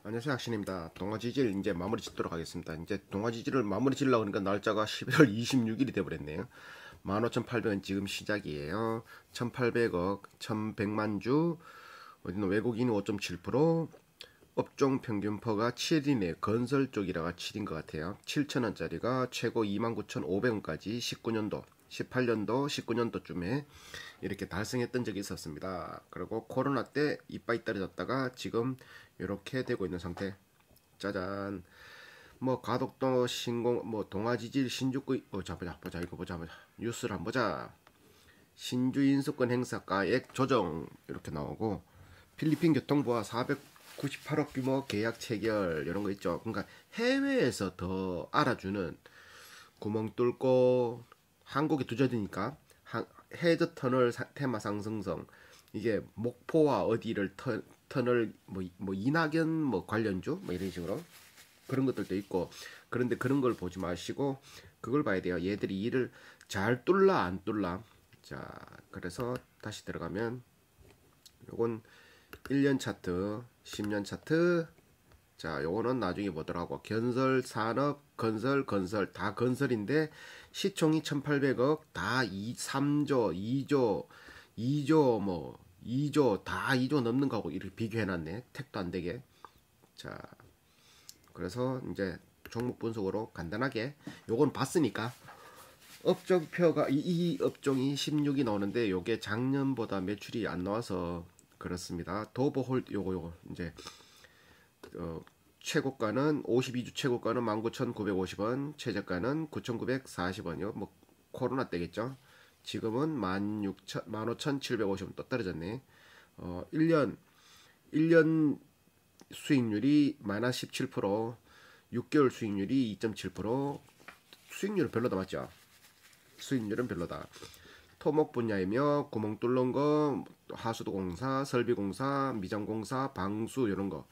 안녕하세요, 학신입니다. 동아지질 이제 마무리 짓도록 하겠습니다. 이제 동아지질을 마무리 지으려고 하니까 날짜가 11월 26일이 돼버렸네요. 15,800원 지금 시작이에요. 1,800억, 1,100만 주, 어디는 외국인이 5.7%, 업종 평균퍼가 7이네. 건설 쪽이라가 7인 것 같아요. 7,000원짜리가 최고 29,500원까지 19년도, 18년도, 19년도쯤에 이렇게 달성했던 적이 있었습니다. 그리고 코로나 때 이빠이 떨어졌다가 지금 이렇게 되고 있는 상태. 짜잔. 뭐 가덕도 신공 뭐 동아지질 신주구 보자 이거 보자 뉴스를 한번 보자. 신주 인수권 행사 가액 조정 이렇게 나오고 필리핀 교통부와 498억 규모 계약 체결 이런 거 있죠. 그러니까 해외에서 더 알아주는 구멍 뚫고 한국이 두저지니까 헤드 터널 테마 상승성 이게 목포와 어디를 터널 뭐 이낙연 뭐 관련주 뭐 이런 식으로 그런 것들도 있고 그런데 그런 걸 보지 마시고 그걸 봐야 돼요. 얘들이 일을 잘 뚫라 안 뚫라. 자 그래서 다시 들어가면 요건 1년 차트 10년 차트. 자 요거는 나중에 보더라고. 건설 산업 건설 다 건설인데 시총이 1800억 다 3조 2조 뭐 2조 다 2조 넘는 거하고 이렇게 비교해놨네. 택도 안 되게. 자 그래서 이제 종목 분석으로 간단하게 요건 봤으니까 업종표가 이 업종이 16이 나오는데 요게 작년보다 매출이 안 나와서 그렇습니다. 도보홀 요거 이제 최고가는 52주 최고가는 19,950원, 최저가는 9,940원이요. 뭐 코로나 때겠죠. 지금은 15,750원 또 떨어졌네. 1년 수익률이 마이너스 17%, 6개월 수익률이 2.7%. 수익률은 별로다 맞죠? 수익률은 별로다. 토목 분야이며 구멍 뚫는 거, 하수도공사, 설비공사, 미장공사, 방수 이런 거.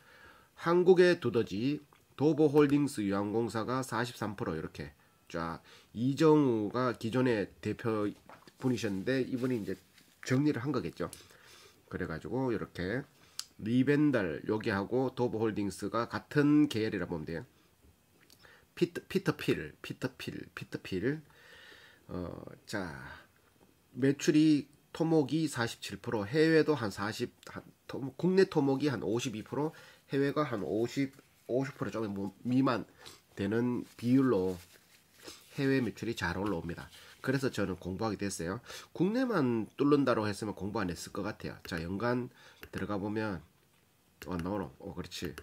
한국의 두더지 도보홀딩스 유한공사가 43% 이렇게 쫙. 이정우가 기존의 대표 분이셨는데 이분이 이제 정리를 한 거겠죠. 그래가지고 이렇게 리벤달 여기하고 도보홀딩스가 같은 계열이라 보면 돼요. 피터필. 자 매출이 토목이 47%, 해외도 한 40, 국내 토목이 한 52%, 해외가 한 50% 조금 미만 되는 비율로 해외 매출이 잘 올라옵니다. 그래서 저는 공부하게 됐어요. 국내만 뚫는다고 했으면 공부 안 했을 것 같아요. 자 연간 들어가 보면 그렇지.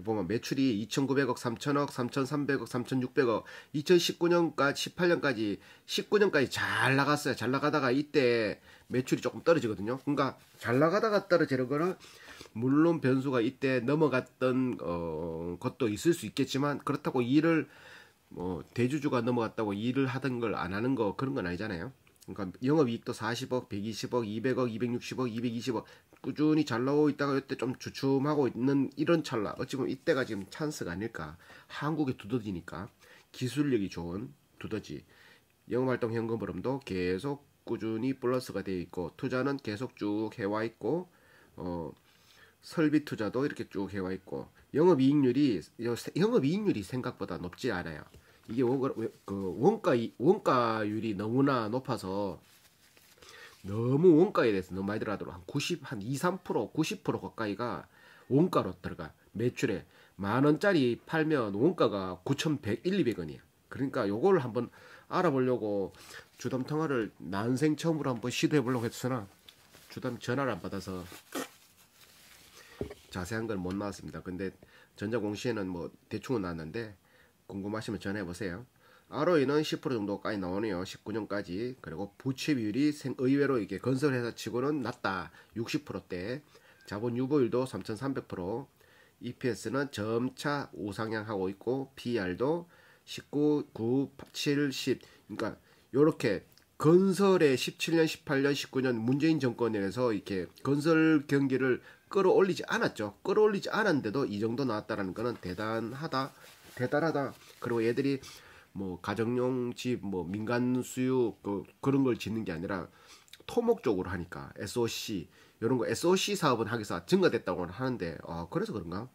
보면 매출이 2,900억, 3,000억, 3,300억, 3,600억. 2019년까지 19년까지 잘 나갔어요. 잘 나가다가 이때 매출이 조금 떨어지거든요. 그러니까 잘 나가다가 떨어지는 거는 물론 변수가 이때 넘어갔던 것도 있을 수 있겠지만 그렇다고 일을 대주주가 넘어갔다고 일을 하던 걸 안 하는 거 그런 건 아니잖아요. 그러니까 영업이익도 40억, 120억, 200억, 260억, 220억 꾸준히 잘 나오고 있다가 이때 좀 주춤하고 있는 이런 찰나. 어찌 보면 이때가 지금 찬스가 아닐까. 한국의 두더지니까 기술력이 좋은 두더지. 영업활동 현금 흐름도 계속 꾸준히 플러스가 되어 있고 투자는 계속 쭉 해와 있고 설비 투자도 이렇게 쭉 해와 있고 영업이익률이 생각보다 높지 않아요. 이게 원가율이 너무나 높아서 너무 원가에 대해서 너무 많이 들어가도록 한 2, 3%, 90% 가까이가 원가로 들어가. 매출에 만 원짜리 팔면 원가가 9,100, 200원이야. 그러니까 요걸 한번 알아보려고 주담 통화를 난생 처음으로 한번 시도해 보려고 했으나 주담 전화를 안 받아서 자세한 건 못 나왔습니다. 근데 전자공시에는 뭐 대충은 나왔는데 궁금하시면 전화해 보세요. ROE는 10% 정도까지 나오네요. 19년까지. 그리고 부채 비율이 의외로 이게 건설회사 치고는 낮다. 60%대. 자본 유보율도 3,300%. EPS는 점차 우상향하고 있고 PR도 19, 9, 7, 10. 그러니까 요렇게 건설의 17년, 18년, 19년 문재인 정권에서 이렇게 건설 경기를 끌어올리지 않았죠. 끌어올리지 않았는데도 이 정도 나왔다라는 거는 대단하다. 그리고 얘들이 뭐 가정용 집, 뭐 민간 수유 그런 걸 짓는 게 아니라 토목 쪽으로 하니까 SOC 이런 거 SOC 사업은 하기사 증가됐다고 하는데 그래서 그런가?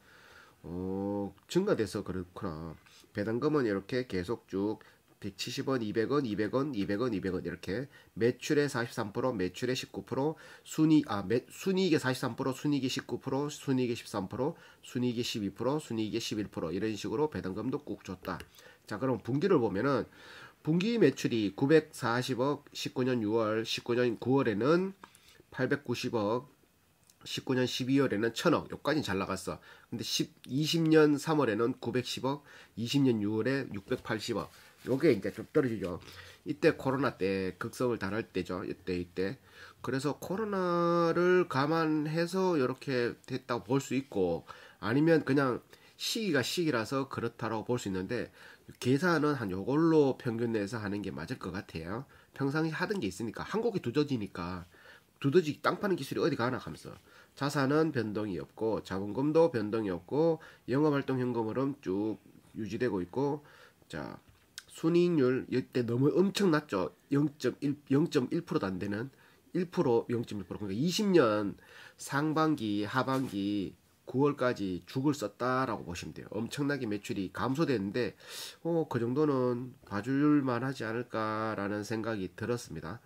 증가돼서 그렇구나. 배당금은 이렇게 계속 쭉 170원, 200원, 200원, 200원, 200원 이렇게 매출의 43%, 매출의 19%, 순이익의 43%, 순이익의 19%, 순이익의 13%, 순이익의 12%, 순이익의 11% 이런 식으로 배당금도 꾹 줬다. 자, 그럼 분기를 보면은 분기 매출이 940억, 19년 6월, 19년 9월에는 890억, 19년 12월에는 1000억, 여기까지 잘 나갔어. 근데 20년 3월에는 910억, 20년 6월에 680억. 요게 이제 좀 떨어지죠. 이때 코로나 때 극성을 달할 때죠. 이때. 그래서 코로나를 감안해서 이렇게 됐다고 볼 수 있고, 아니면 그냥 시기가 시기라서 그렇다라고 볼 수 있는데, 계산은 한 요걸로 평균 내서 하는 게 맞을 것 같아요. 평상시 하던 게 있으니까, 한국이 두더지니까, 두더지 땅 파는 기술이 어디 가나 하면서 자산은 변동이 없고 자본금도 변동이 없고 영업활동 현금흐름 쭉 유지되고 있고 자 순이익률 이때 너무 엄청 낮죠. 0.1%도 안 되는 1% 0.1% 그러니까 20년 상반기 하반기 9월까지 죽을 썼다라고 보시면 돼요. 엄청나게 매출이 감소됐는데 그 정도는 봐줄만 하지 않을까라는 생각이 들었습니다.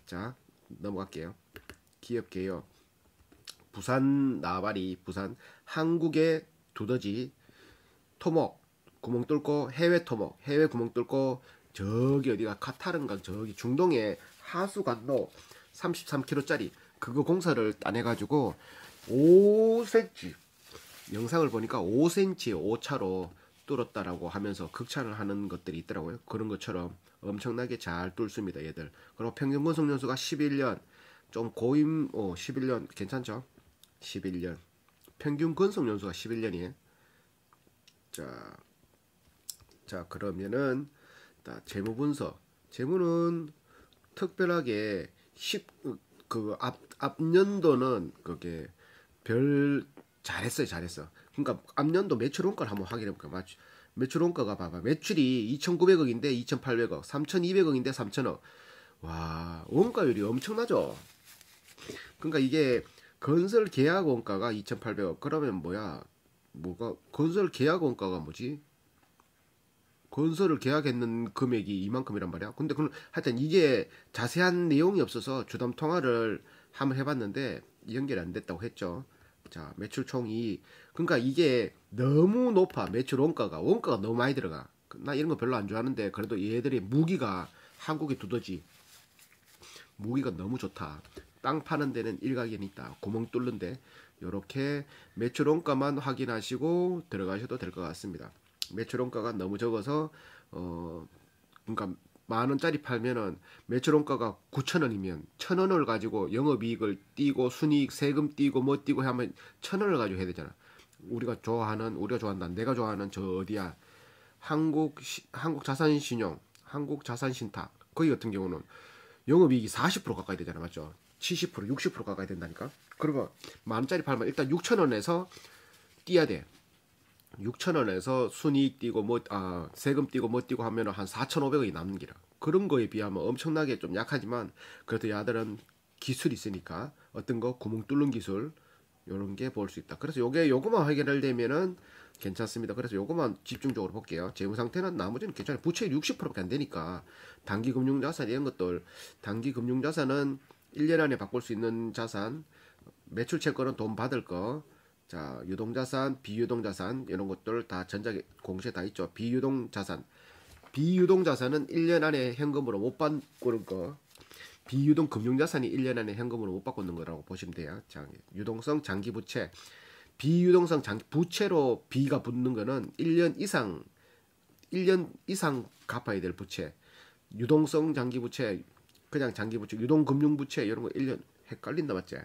자 넘어갈게요. 기업 개요. 부산 나발이 부산 한국의 두더지 토목 구멍 뚫고 해외 토목 해외 구멍 뚫고 저기 어디가 카타르인가 저기 중동에 하수관로 33km짜리 그거 공사를 따내가지고 5cm 영상을 보니까 5cm 오차로 뚫었다라고 하면서 극찬을 하는 것들이 있더라고요. 그런 것처럼 엄청나게 잘 뚫습니다 얘들. 그리고 평균 건속 연수가 11년 좀 고임 11년 괜찮죠? 11년 평균 건속 연수가 11년이에요. 자, 그러면은 재무 분석. 재무는 특별하게 앞년도는 그게 별 잘했어. 그러니까 앞년도 매출 원가를 한번 확인해 볼게요. 매출 원가가 봐봐. 매출이 2,900억인데 2,800억, 3,200억인데 3,000억. 와, 원가율이 엄청나죠. 그러니까 이게 건설 계약 원가가 2,800억. 그러면 뭐가 건설 계약 원가가 뭐지? 건설을 계약했는 금액이 이만큼이란 말이야. 근데 하여튼 이게 자세한 내용이 없어서 주담 통화를 한번 해봤는데 연결이 안 됐다고 했죠. 자, 매출 총이 그러니까 이게 너무 높아. 매출 원가가 너무 많이 들어가. 나 이런 거 별로 안 좋아하는데 그래도 얘들이 무기가 한국의 두더지 무기가 너무 좋다. 땅 파는 데는 일가견이 있다. 구멍 뚫는데 요렇게 매출 원가만 확인하시고 들어가셔도 될 것 같습니다. 매출 원가가 너무 적어서 그러니까 만 원짜리 팔면은 매출 원가가 9,000원이면 1,000원을 가지고 영업이익을 띄고 순이익 세금 띄고 뭐 띄고 하면 1,000원을 가지고 해야 되잖아. 우리가 좋아한다. 내가 좋아하는 저 어디야? 한국자산신용, 한국자산신탁 거기 같은 경우는 영업이익이 40% 가까이 되잖아, 맞죠? 70%, 60% 가까이 된다니까. 그러면 만 원짜리 팔면 일단 6,000원에서 띄야 돼. 6,000원에서 순이익 띄고 세금 띄고 뭐 띄고 하면 한 4,500원이 남는 기라. 그런 거에 비하면 엄청나게 좀 약하지만 그래도 야들은 기술이 있으니까 어떤 거 구멍 뚫는 기술 요런 게 볼 수 있다. 그래서 요거만 해결되면은 괜찮습니다. 그래서 요거만 집중적으로 볼게요. 재무 상태는 나머지는 괜찮아요. 부채율 60%밖에 안 되니까 단기 금융 자산 이런 것들 단기 금융 자산은 1년 안에 바꿀 수 있는 자산 매출 채권은 돈 받을 거 자, 유동자산, 비유동자산 이런 것들 다 전자 공시에 다 있죠. 비유동자산은 1년 안에 현금으로 못 바꾸는 거. 비유동 금융자산이 1년 안에 현금으로 못 바꾸는 거라고 보시면 돼요. 자, 유동성 장기부채. 비유동성 부채로 비가 붙는 거는 1년 이상 갚아야 될 부채. 유동성 장기부채, 그냥 장기부채, 유동금융부채 이런 거 1년 헷갈린다 맞지?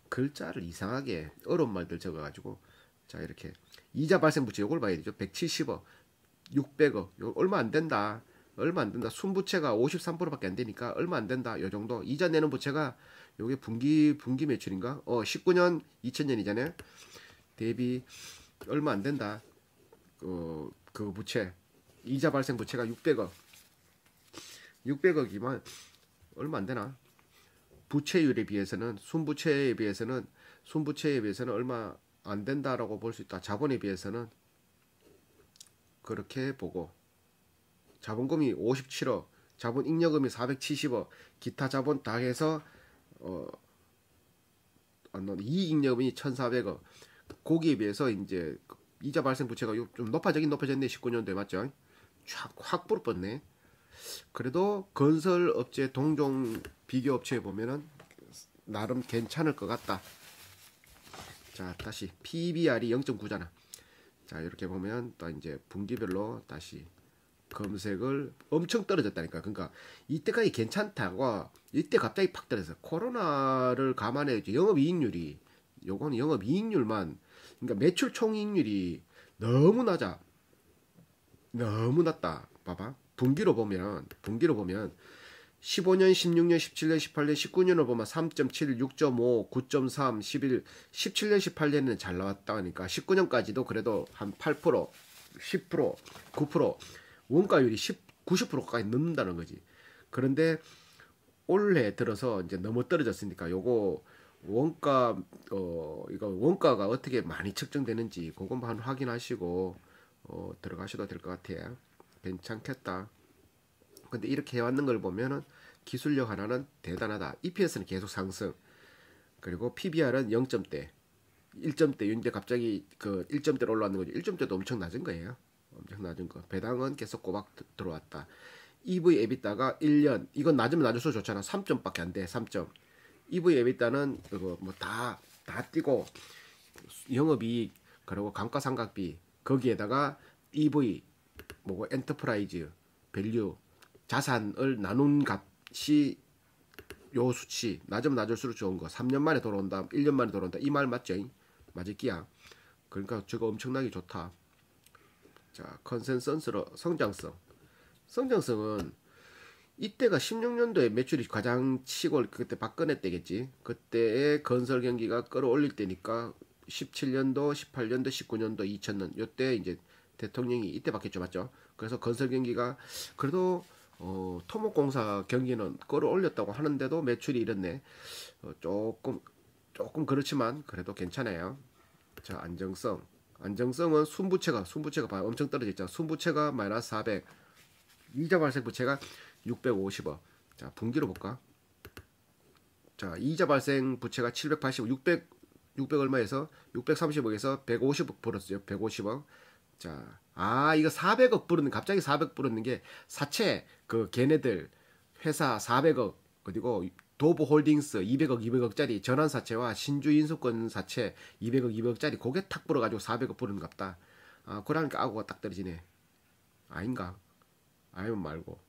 글자를 이상하게 어려운 말들 적어가지고 자 이렇게 이자 발생 부채 요걸 봐야 되죠. 170억, 600억 요 얼마 안 된다. 순부채가 53%밖에 안 되니까 얼마 안 된다. 요 정도 이자 내는 부채가 요게 분기 매출인가? 19년 2000년이잖아요. 대비 얼마 안 된다. 그 부채 이자 발생 부채가 600억이면 얼마 안 되나? 부채율에 비해서는 순부채에 비해서는 얼마 안 된다라고 볼 수 있다. 자본에 비해서는 그렇게 보고, 자본금이 57억, 자본 잉여금이 470억, 기타 자본 다 해서 어, 이익잉여금이 1,400억. 거기에 비해서 이제 이자 발생 부채가 좀 높아지긴 높아졌네. 19년도에 맞죠? 확 불었네. 그래도 건설업체 동종 비교업체에 보면은 나름 괜찮을 것 같다. 자, 다시 PBR이 0.9잖아. 자, 이렇게 보면 또 이제 분기별로 다시 검색을 엄청 떨어졌다니까. 그러니까 이때까지 괜찮다고 이때 갑자기 팍 떨어졌어. 코로나를 감안해 영업이익률이, 요거는 영업이익률만, 그러니까 매출 총이익률이 너무 낮아. 너무 낮다. 봐봐. 분기로 보면 15년, 16년, 17년, 18년, 19년을 보면 3.7, 6.5, 9.3, 11, 17년, 18년은 잘 나왔다 하니까 19년까지도 그래도 한 8%, 10%, 9%, 원가율이 90% 가까이 넘는다는 거지. 그런데 올해 들어서 이제 너무 떨어졌으니까 요거 원가 이거 원가가 어떻게 많이 측정되는지 그것만 확인하시고 들어가셔도 될 것 같아요. 괜찮겠다. 근데 이렇게 해왔는 걸 보면은 기술력 하나는 대단하다. EPS는 계속 상승. 그리고 PBR은 0점대, 1점대. 인데 갑자기 그 1점대로 올라왔는 거죠. 1점대도 엄청 낮은 거예요. 엄청 낮은 거. 배당은 계속 꼬박 들어왔다. EV 에비타가 1년. 이건 낮으면 낮을수록 좋잖아. 3점밖에 안 돼. 3점. EV 에비타는 그거 뭐 다 뛰고 영업이익 그리고 감가상각비 거기에다가 EV 뭐고 엔터프라이즈 밸류 자산을 나눈 값이 요 수치 낮으면 낮을수록 좋은 거. 3년 만에 돌아온다, 1년 만에 돌아온다, 이 말 맞죠? 맞을 끼야. 그러니까 저거 엄청나게 좋다. 자, 컨센서스로 성장성은 이때가 16년도에 매출이 가장 치고, 그때 박근혜 때겠지. 그때의 건설 경기가 끌어올릴 때니까 17년도, 18년도, 19년도, 2000년 요때 이제 대통령이 이때 바뀌었죠, 맞죠? 그래서 건설 경기가 그래도 토목공사 경기는 끌어올렸다고 하는데도 매출이 이렇네. 조금 그렇지만 그래도 괜찮아요. 자, 안정성은 순부채가 봐요. 엄청 떨어졌죠. 순부채가 마이너스 400, 이자 발생 부채가 650억. 자, 분기로 볼까? 자, 이자 발생 부채가 780억, 600 얼마에서 630억에서 150억 불었어요. 150억. 자, 이거 400억 불었는, 갑자기 400 불었는 게 사채, 걔네들 회사 400억, 그리고 도보홀딩스 200억짜리 전환사채와 신주인수권 사채 200억짜리 그게 탁 불어가지고 400억 부르는 갑다. 그러니까 아고가 딱 떨어지네. 아닌가? 아니면 말고.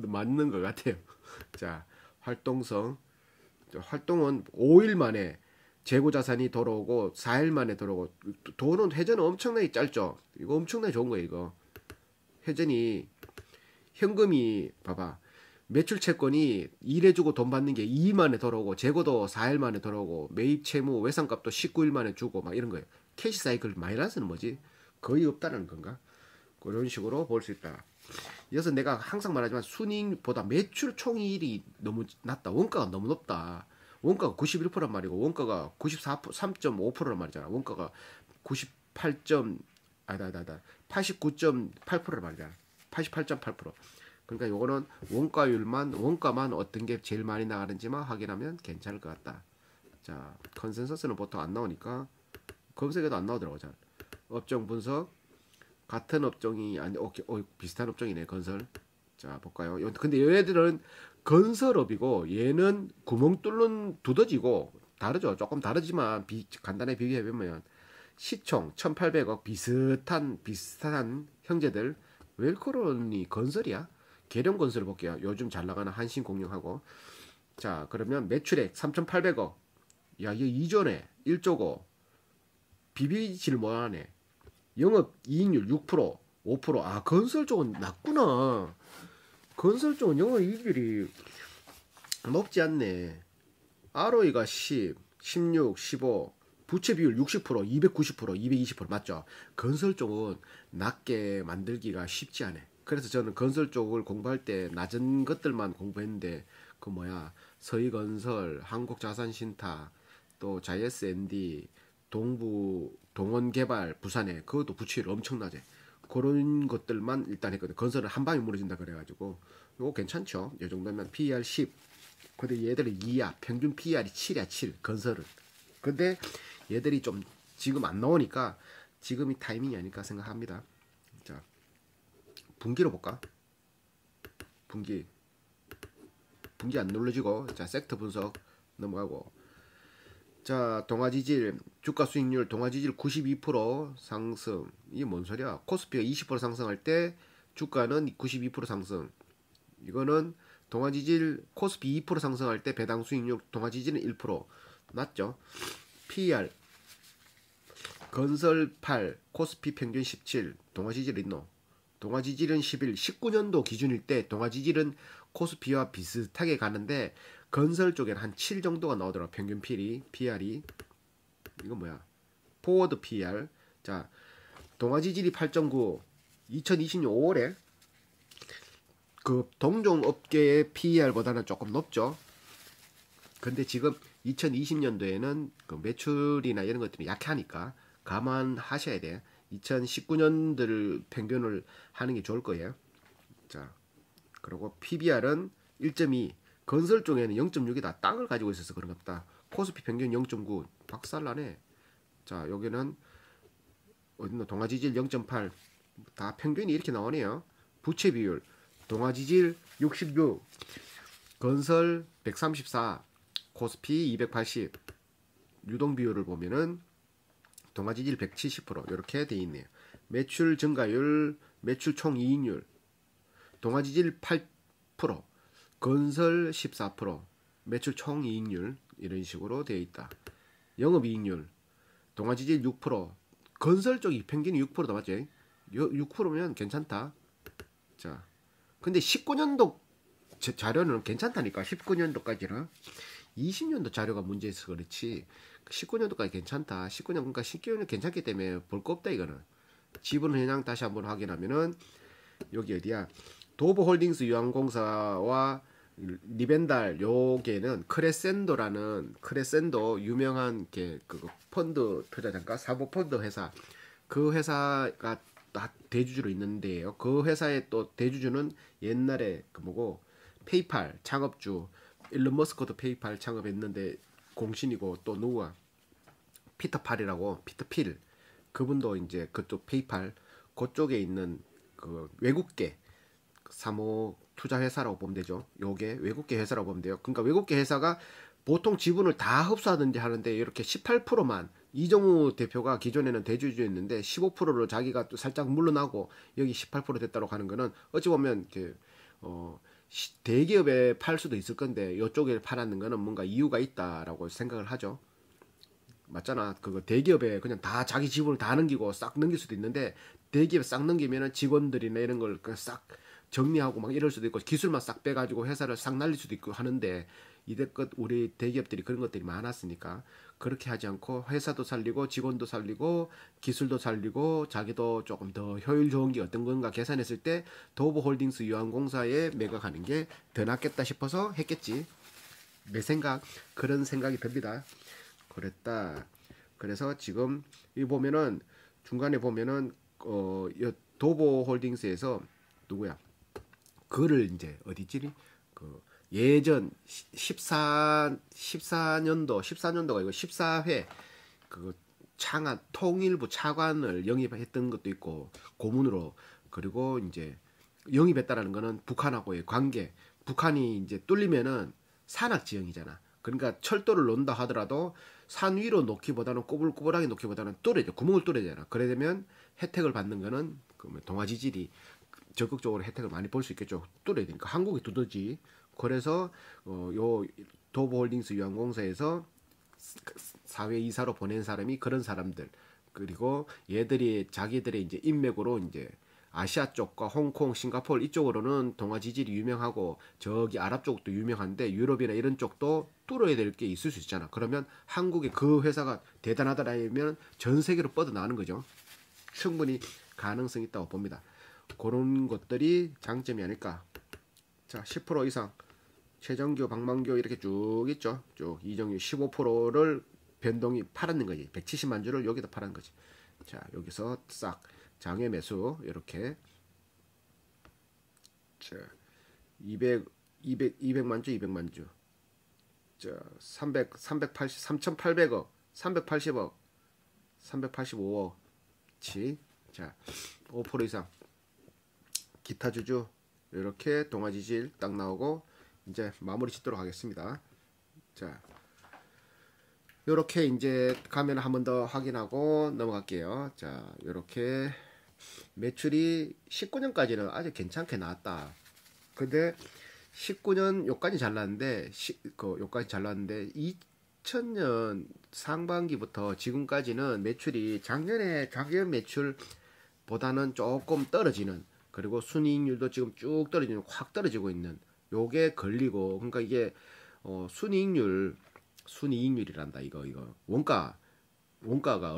맞는 것 같아요. 자, 활동성. 활동은 5일 만에 재고 자산이 돌아오고 4일 만에 돌아오고, 돈은 회전은 엄청나게 짧죠. 이거 엄청나게 좋은 거예요. 이거 회전이, 현금이 봐봐, 매출 채권이 일해주고 돈 받는 게 2일 만에 돌아오고, 재고도 4일 만에 돌아오고, 매입 채무 외상값도 19일 만에 주고 막 이런 거예요. 캐시 사이클 마이너스는 뭐지? 거의 없다는 건가? 그런 식으로 볼 수 있다. 이어서 내가 항상 말하지만 순이익보다 매출 총이익이 너무 낮다. 원가가 너무 높다. 원가가 91%란 말이고 원가가 3.5%란 말이잖아. 원가가 89.8%란 말이잖아. 88.8%. 그러니까 요거는 원가만 어떤 게 제일 많이 나가는지만 확인하면 괜찮을 것 같다. 자, 컨센서스는 보통 안 나오니까 검색해도 안 나오더라고. 잘. 업종 분석, 같은 업종이 아니, 비슷한 업종이네. 건설. 자, 볼까요? 근데 얘들은 건설업이고 얘는 구멍 뚫는 두더지고 다르죠. 조금 다르지만 간단히 비교해 보면 시총 1,800억 비슷한 형제들. 웰코론이 건설이야? 계룡 건설 볼게요. 요즘 잘 나가는 한신공룡하고. 자, 그러면 매출액 3,800억. 야, 이거 2조네. 1조고 비비질 못하네. 영업 이익률 6%, 5%. 건설 쪽은 낮구나. 건설 쪽은 영업 이익률이 높지 않네. ROE가 10, 16, 15, 부채 비율 60%, 290%, 220% 맞죠? 건설 쪽은 낮게 만들기가 쉽지 않아. 그래서 저는 건설 쪽을 공부할 때 낮은 것들만 공부했는데, 서희건설, 한국자산신탁, 또 자이언스 앤디, 동부 동원개발 부산에 그것도 부채율 엄청나지. 그런 것들만 일단 했거든. 건설은 한 방에 무너진다 그래가지고 이거 괜찮죠. 이 정도면 PER 10. 근데 얘들은 2야. 평균 PER이 7이야 7. 건설은. 근데 얘들이 좀 지금 안 나오니까 지금이 타이밍이 아닐까 생각합니다. 자, 분기로 볼까? 분기 안 눌러지고. 자, 섹터 분석 넘어가고. 자, 동아지질 주가 수익률 동아지질 92% 상승. 이게 뭔 소리야? 코스피가 20% 상승할 때 주가는 92% 상승. 이거는 동아지질 코스피 2% 상승할 때 배당 수익률 동아지질은 1% 낮죠. PER 건설 8 코스피 평균 17 동아지질 있노? 동아지질은 11 19년도 기준일 때 동아지질은 코스피와 비슷하게 가는데 건설 쪽에는 한 7 정도가 나오더라. 평균 PER이. 이건 뭐야? 포워드 PER. 자, 동아지질이 8.9 2020년 5월에 그 동종 업계의 PER보다는 조금 높죠. 근데 지금 2020년도에는 그 매출이나 이런 것들이 약하니까 감안하셔야 돼. 2019년들 평균을 하는 게 좋을 거예요. 자, 그리고 PBR은 1.2. 건설 쪽에는 0.6이다. 땅을 가지고 있어서 그런가 보다. 코스피 평균 0.9. 박살나네. 자, 여기는 어딨노? 동아지질 0.8. 다 평균이 이렇게 나오네요. 부채 비율. 동아지질 66. 건설 134. 코스피 280. 유동 비율을 보면은 동아지질 170% 이렇게 돼 있네요. 매출 증가율, 매출 총이익률. 동아지질 8%, 건설 14%, 매출 총이익률 이런 식으로 되어 있다. 영업이익률, 동아지질 6%, 건설 쪽이 평균이 6%다 맞지? 6%면 괜찮다. 자, 근데 19년도 자료는 괜찮다니까. 19년도까지는 20년도 자료가 문제있어 그렇지. 19년도까지 괜찮다. 19년 그러니까 19년 괜찮기 때문에 볼 거 없다 이거는. 지분 현황 다시 한번 확인하면은 여기 어디야? 도보홀딩스 유한공사와 리벤달 요게는 크레센도 유명한 게 그 펀드 투자자인가 사보 펀드 회사 그 회사가 대주주로 있는데요. 그 회사의 또 대주주는 옛날에 그 뭐고 페이팔 창업주 일론 머스크도 페이팔 창업했는데 공신이고 또 누구야? 피터 필 그분도 이제 그쪽 페이팔 그쪽에 있는 그 외국계 사모 투자 회사라고 보면 되죠. 요게 외국계 회사라고 보면 돼요. 그러니까 외국계 회사가 보통 지분을 다 흡수하든지 하는데 이렇게 18%만 이정우 대표가 기존에는 대주주였는데 15%로 자기가 또 살짝 물러나고 여기 18% 됐다고 하는 거는 어찌 보면 이렇게 대기업에 팔 수도 있을 건데 이쪽에 팔았는 거는 뭔가 이유가 있다라고 생각을 하죠. 맞잖아. 그거 대기업에 그냥 다 자기 지분을 다 넘기고 싹 넘길 수도 있는데 대기업에 싹 넘기면은 직원들이나 이런 걸 싹 정리하고 막 이럴 수도 있고 기술만 싹 빼가지고 회사를 싹 날릴 수도 있고 하는데 이때껏 우리 대기업들이 그런 것들이 많았으니까 그렇게 하지 않고 회사도 살리고 직원도 살리고 기술도 살리고 자기도 조금 더 효율 좋은 게 어떤 건가 계산했을 때 도보홀딩스 유한공사에 매각하는 게 더 낫겠다 싶어서 했겠지. 내 생각 그런 생각이 듭니다. 그랬다. 그래서 지금 이 보면은 중간에 보면은 도보홀딩스에서 누구야? 그를 이제 어디지? 그 예전 14년도가 이거 14회 그 창안 통일부 차관을 영입했던 것도 있고 고문으로 그리고 이제 영입했다라는 거는 북한하고의 관계. 북한이 이제 뚫리면은 산악 지형이잖아. 그러니까 철도를 놓는다 하더라도 산 위로 놓기보다는 꼬불꼬불하게 놓기보다는 뚫어야 돼. 구멍을 뚫어야 되잖아. 그래 되면 혜택을 받는 거는 동아지질이 적극적으로 혜택을 많이 볼 수 있겠죠. 뚫어야 되니까 한국이 두더지. 그래서 요 도보홀딩스 유한공사에서 사회 이사로 보낸 사람이 그런 사람들 그리고 얘들이 자기들의 이제 인맥으로 이제 아시아 쪽과 홍콩, 싱가포르 이쪽으로는 동아지질이 유명하고 저기 아랍 쪽도 유명한데 유럽이나 이런 쪽도 뚫어야 될 게 있을 수 있잖아. 그러면 한국의 그 회사가 대단하다라면 전 세계로 뻗어나가는 거죠. 충분히 가능성이 있다고 봅니다. 그런 것들이 장점이 아닐까. 자, 10% 이상 최정규, 박만교 이렇게 쭉 있죠. 쭉 이정규 15%를 변동이 팔았는 거지. 170만 주를 여기다 팔은 거지. 자, 여기서 싹 장외 매수 이렇게 자, 200만 주, 200만 주. 자, 380, 3,800억, 380억, 385억치. 자, 5% 이상. 기타 주주 이렇게 동아지질 딱 나오고 이제 마무리 짓도록 하겠습니다. 자, 요렇게 이제 가면 한 번 더 확인하고 넘어갈게요. 자, 요렇게 매출이 19년까지는 아주 괜찮게 나왔다. 근데 19년 요까지 잘 나왔는데 요까지 잘 나왔는데 2000년 상반기부터 지금까지는 매출이 작년 매출보다는 조금 떨어지는, 그리고 순이익률도 지금 쭉 떨어지는, 확 떨어지고 있는 요게 걸리고, 그러니까 이게 순이익률이란다. 이거 원가가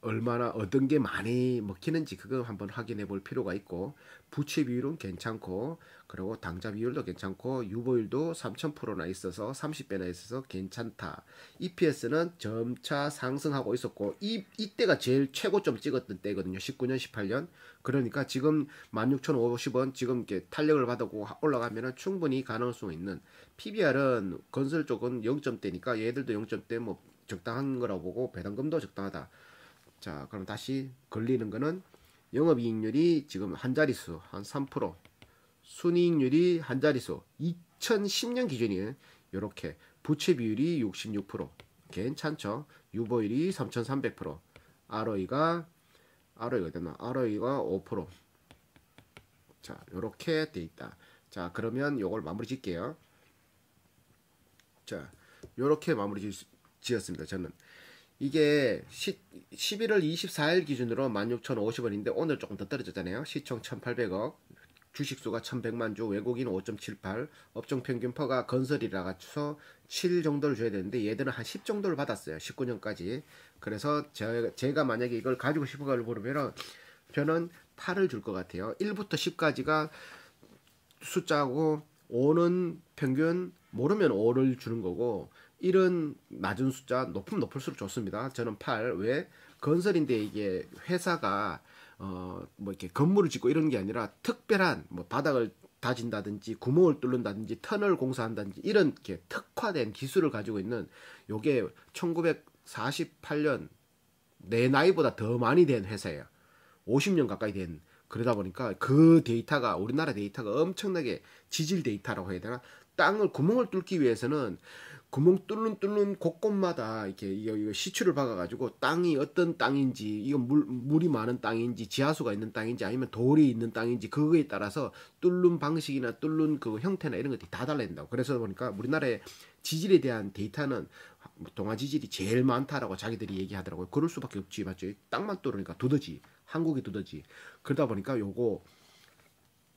얼마나 어떤 게 많이 먹히는지 그거 한번 확인해 볼 필요가 있고, 부채 비율은 괜찮고, 그리고 당좌 비율도 괜찮고, 유보율도 3000%나 있어서 30배나 있어서 괜찮다. EPS는 점차 상승하고 있었고, 이때가 제일 최고점 찍었던 때거든요. 19년, 18년. 그러니까 지금 16,050원 지금 이렇게 탄력을 받고 올라가면은 충분히 가능성 있는, PBR은 건설 쪽은 0점대니까 얘들도 0점대 뭐 적당한 거라고 보고, 배당금도 적당하다. 자, 그럼 다시 걸리는 거는 영업이익률이 지금 한 자릿수 한 3%, 순이익률이 한 자릿수 2010년 기준이에요. 이렇게 부채 비율이 66%, 괜찮죠. 유보율이 3300%, ROE가 되나? ROE가 5%. 자, 이렇게 돼 있다. 자, 그러면 요걸 마무리 짓게요. 자, 요렇게 마무리 지었습니다. 저는 이게 11월 24일 기준으로 16,050원인데 오늘 조금 더 떨어졌잖아요. 시총 1,800억, 주식수가 1,100만 주, 외국인 5.78, 업종 평균 퍼가 건설이라 가지고 7 정도를 줘야 되는데 얘들은 한 10 정도를 받았어요. 19년까지. 그래서 제가 만약에 이걸 가지고 싶어가지고 그러면은 저는 8을 줄 것 같아요. 1부터 10까지가 숫자고, 5는 평균, 모르면 5를 주는 거고, 1은 낮은 숫자, 높을수록 좋습니다. 저는 8. 왜? 건설인데 이게 회사가 뭐 이렇게 건물을 짓고 이런 게 아니라 특별한 뭐 바닥을 다진다든지 구멍을 뚫는다든지 터널 공사한다든지 이런 이렇게 특화된 기술을 가지고 있는, 요게 1948년 내 나이보다 더 많이 된 회사예요. 50년 가까이 된. 그러다 보니까 그 데이터가, 우리나라 데이터가 엄청나게 지질 데이터라고 해야 되나? 땅을, 구멍을 뚫기 위해서는 구멍 뚫는 곳곳마다 이렇게 이거 시추를 박아가지고 땅이 어떤 땅인지, 이거 물이 많은 땅인지, 지하수가 있는 땅인지, 아니면 돌이 있는 땅인지, 그거에 따라서 뚫는 방식이나 뚫는 그 형태나 이런 것들이 다 달라야 된다고. 그래서 보니까 우리나라의 지질에 대한 데이터는 동아 지질이 제일 많다라고 자기들이 얘기하더라고요. 그럴 수밖에 없지, 맞죠? 땅만 뚫으니까 두더지, 한국이 두더지. 그러다 보니까 요거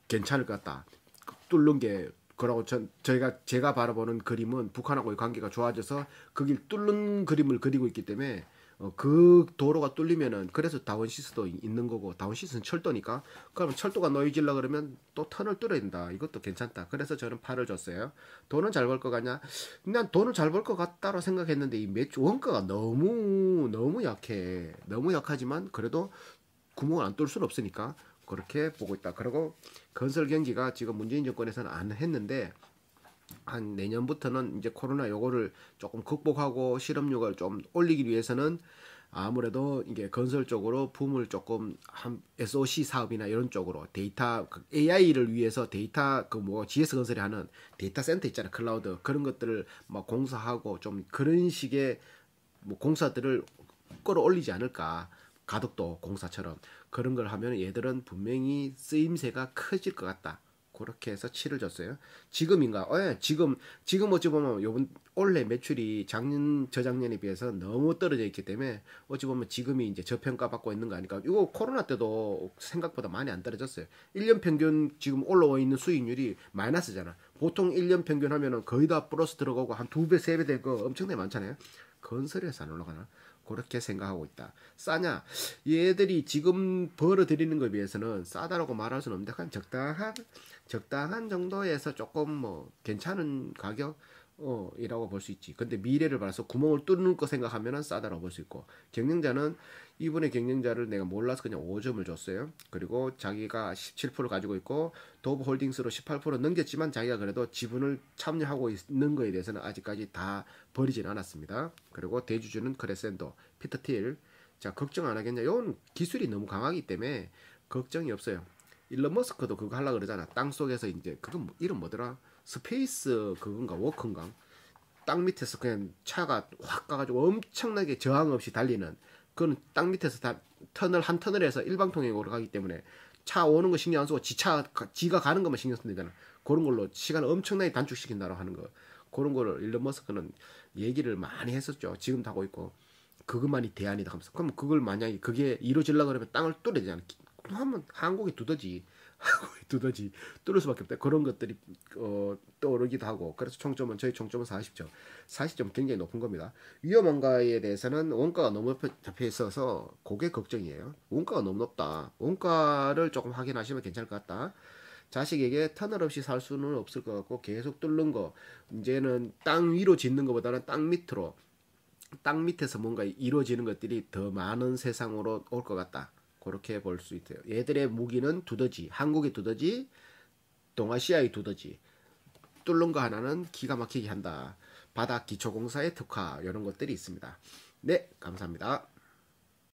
괜찮을 것 같다. 뚫는 게. 그러고 제가 바라보는 그림은 북한하고의 관계가 좋아져서 거길 뚫는 그림을 그리고 있기 때문에 그 도로가 뚫리면은, 그래서 다운시스도 있는 거고, 다운시스는 철도니까, 그러면 철도가 놓여질라 그러면 또 터널 뚫어야 된다. 이것도 괜찮다. 그래서 저는 8을 줬어요. 돈은 잘 벌 것 같냐? 난 돈은 잘 벌 것 같다고 생각했는데 이 매출 원가가 너무 약해. 너무 약하지만 그래도 구멍을 안 뚫을 수는 없으니까 그렇게 보고 있다. 그리고 건설 경기가 지금 문재인 정권에서는 안 했는데, 한 내년부터는 이제 코로나 요거를 조금 극복하고 실업률을 좀 올리기 위해서는 아무래도 이게 건설 쪽으로 붐을 조금, 한 SOC 사업이나 이런 쪽으로 데이터 AI를 위해서 데이터 GS 건설이 하는 데이터 센터 있잖아요. 클라우드 그런 것들을 막 공사하고 좀 그런 식의 뭐 공사들을 끌어올리지 않을까. 가덕도 공사처럼 그런 걸 하면 얘들은 분명히 쓰임새가 커질 것 같다. 그렇게 해서 7을 줬어요. 지금인가? 지금 어찌 보면 요번 올해 매출이 저작년에 비해서 너무 떨어져 있기 때문에 어찌 보면 지금이 이제 저평가 받고 있는 거 아닐까. 이거 코로나 때도 생각보다 많이 안 떨어졌어요. 1년 평균 지금 올라와 있는 수익률이 마이너스잖아. 보통 1년 평균 하면은 거의 다 플러스 들어가고 한 2배, 3배 될 거 엄청나게 많잖아요. 건설에서 안 올라가나? 그렇게 생각하고 있다. 싸냐? 얘들이 지금 벌어들이는 것에 비해서는 싸다라고 말할 수는 없는데, 그냥 적당한 정도에서 조금 뭐 괜찮은 가격, 이라고 볼 수 있지. 근데 미래를 봐서 구멍을 뚫는 거 생각하면은 싸다라고 볼 수 있고, 경영자는 이분의 경영자를 내가 몰라서 그냥 5점을 줬어요. 그리고 자기가 17% 가지고 있고 도브홀딩스로 18% 넘겼지만 자기가 그래도 지분을 참여하고 있는 거에 대해서는 아직까지 다 버리진 않았습니다. 그리고 대주주는 크레센도, 피터 틸. 자, 걱정 안 하겠냐? 이건 기술이 너무 강하기 때문에 걱정이 없어요. 일론 머스크도 그거 하려고 그러잖아. 땅 속에서 이제 그건 이름 뭐더라? 스페이스 그건가 워크인가? 땅 밑에서 그냥 차가 확 가가지고 엄청나게 저항 없이 달리는, 그건 땅 밑에서 다 터널 한 터널에서 일방통행으로 가기 때문에 차 오는 거 신경 안 쓰고 지가 가는 것만 신경 쓰면 되잖아. 그런 걸로 시간을 엄청나게 단축시킨다고 하는 거, 그런 거를 일론 머스크는 얘기를 많이 했었죠. 지금도 하고 있고, 그것만이 대안이다 하면서. 그럼 그걸 만약에 그게 이루어지려고 그러면 땅을 뚫어야 되잖아. 하면 한국이 두더지 한국이 두더지 뚫을 수밖에 없다. 그런 것들이 떠오르기도 하고. 그래서 저희 총점은 40점. 40점 굉장히 높은 겁니다. 위험한가에 대해서는 원가가 너무 잡혀 있어서 그게 걱정이에요. 원가가 너무 높다. 원가를 조금 확인하시면 괜찮을 것 같다. 자식에게 터널 없이 살 수는 없을 것 같고, 계속 뚫는 거, 이제는 땅 위로 짓는 것보다는 땅 밑에서 뭔가 이루어지는 것들이 더 많은 세상으로 올 것 같다. 그렇게 볼 수 있어요. 얘들의 무기는 두더지, 한국의 두더지, 동아시아의 두더지. 뚫는 거 하나는 기가 막히게 한다. 바닥 기초공사의 특화, 이런 것들이 있습니다. 네, 감사합니다.